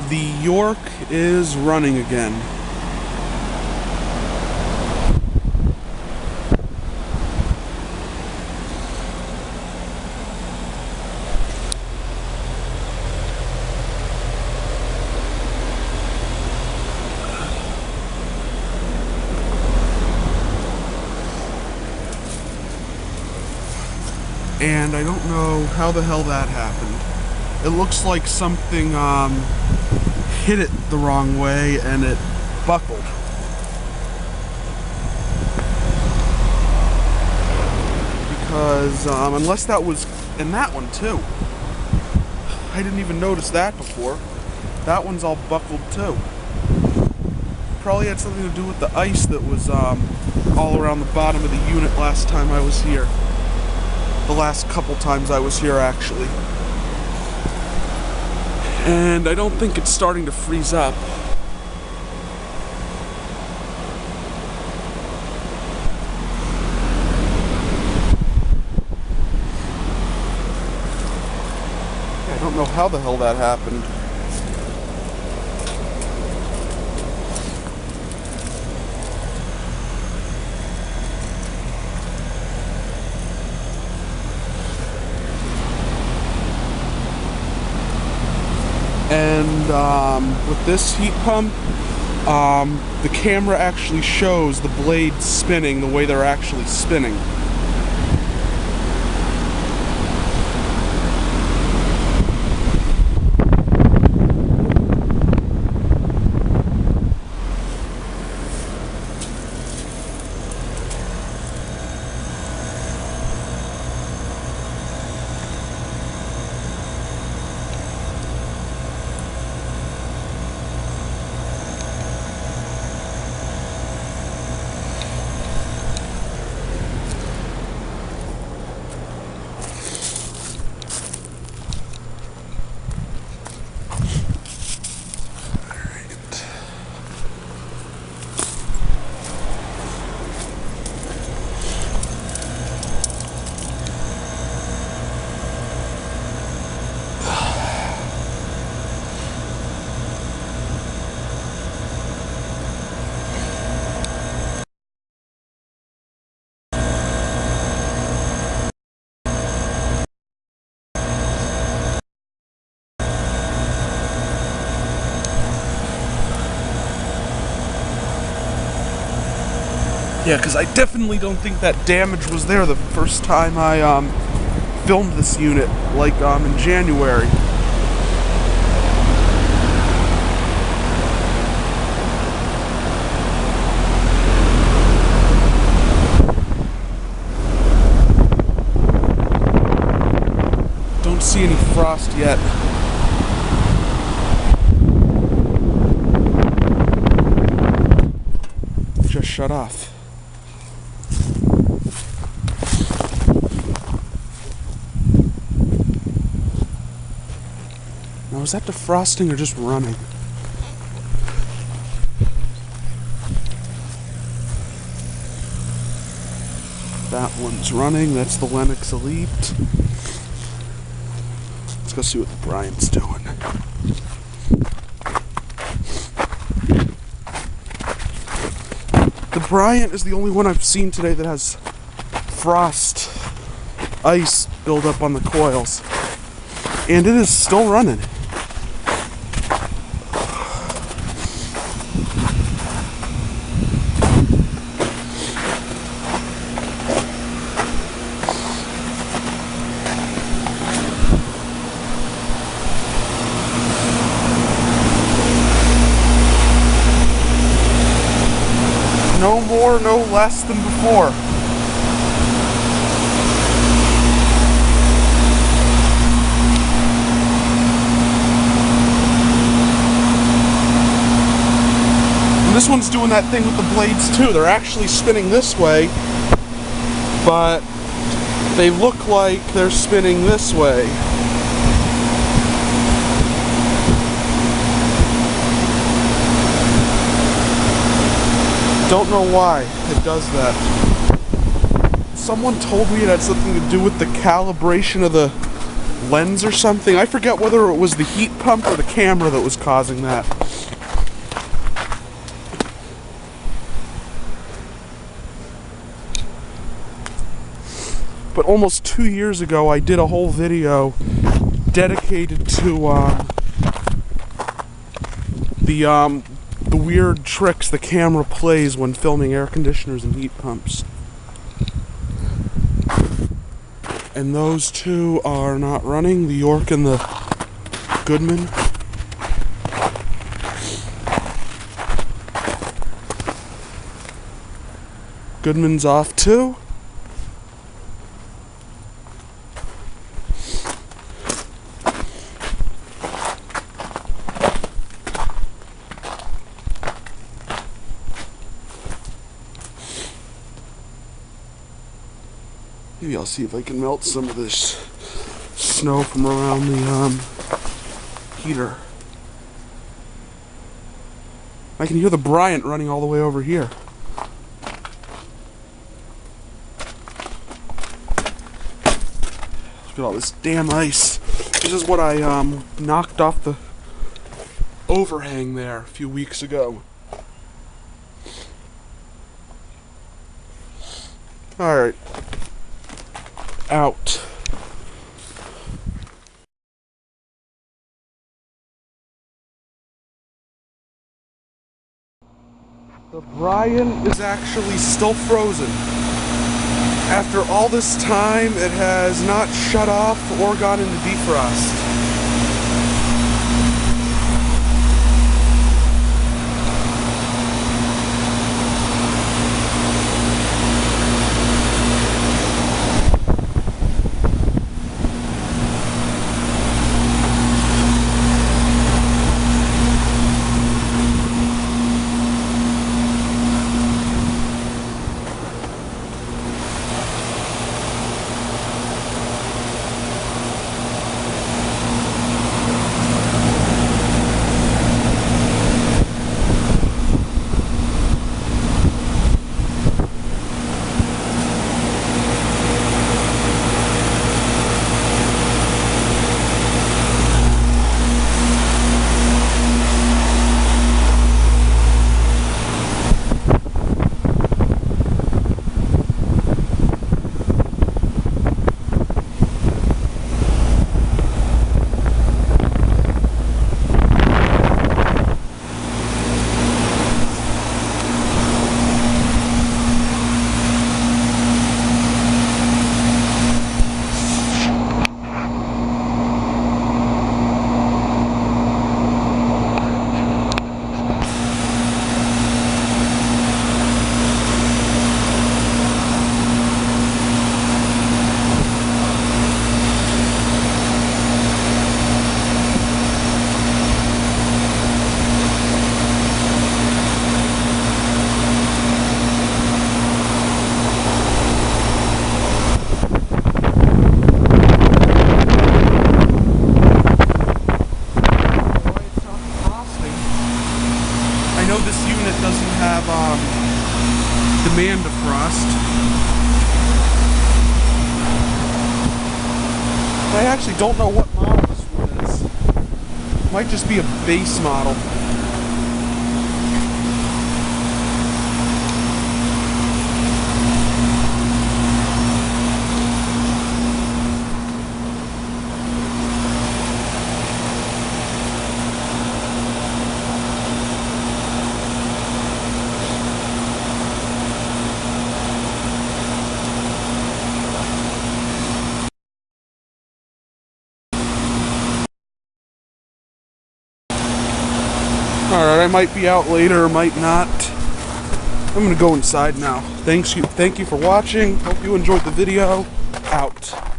The York is running again. And I don't know how the hell that happened. It looks like something hit it the wrong way and it buckled. Because unless that was in that one too. I didn't even notice that before. That one's all buckled too. Probably had something to do with the ice that was all around the bottom of the unit last time I was here. The last couple times I was here, actually. And I don't think it's starting to freeze up. I don't know how the hell that happened. And with this heat pump, the camera actually shows the blades spinning the way they're actually spinning. Yeah, because I definitely don't think that damage was there the first time I filmed this unit, like in January. Don't see any frost yet. Just shut off. Now, is that defrosting or just running? That one's running. That's the Lennox Elite. Let's go see what the Bryant's doing. The Bryant is the only one I've seen today that has frost, ice buildup on the coils. And it is still running. No more, no less than before. And this one's doing that thing with the blades too. They're actually spinning this way, but they look like they're spinning this way. Don't know why it does that. Someone told me it had something to do with the calibration of the lens or something. I forget whether it was the heat pump or the camera that was causing that. But almost 2 years ago, I did a whole video dedicated to the weird tricks the camera plays when filming air conditioners and heat pumps. And those two are not running, the York and the Goodman. Goodman's off too. Maybe I'll see if I can melt some of this snow from around the heater. I can hear the Bryant running all the way over here. Look at all this damn ice. This is what I knocked off the overhang there a few weeks ago. Alright. Out. The Bryant is actually still frozen. After all this time, it has not shut off or gone into defrost. I know this unit doesn't have demand defrost. I actually don't know what model this one is. Might just be a base model. Alright, I might be out later, might not. I'm gonna go inside now. Thank you for watching. Hope you enjoyed the video. Out.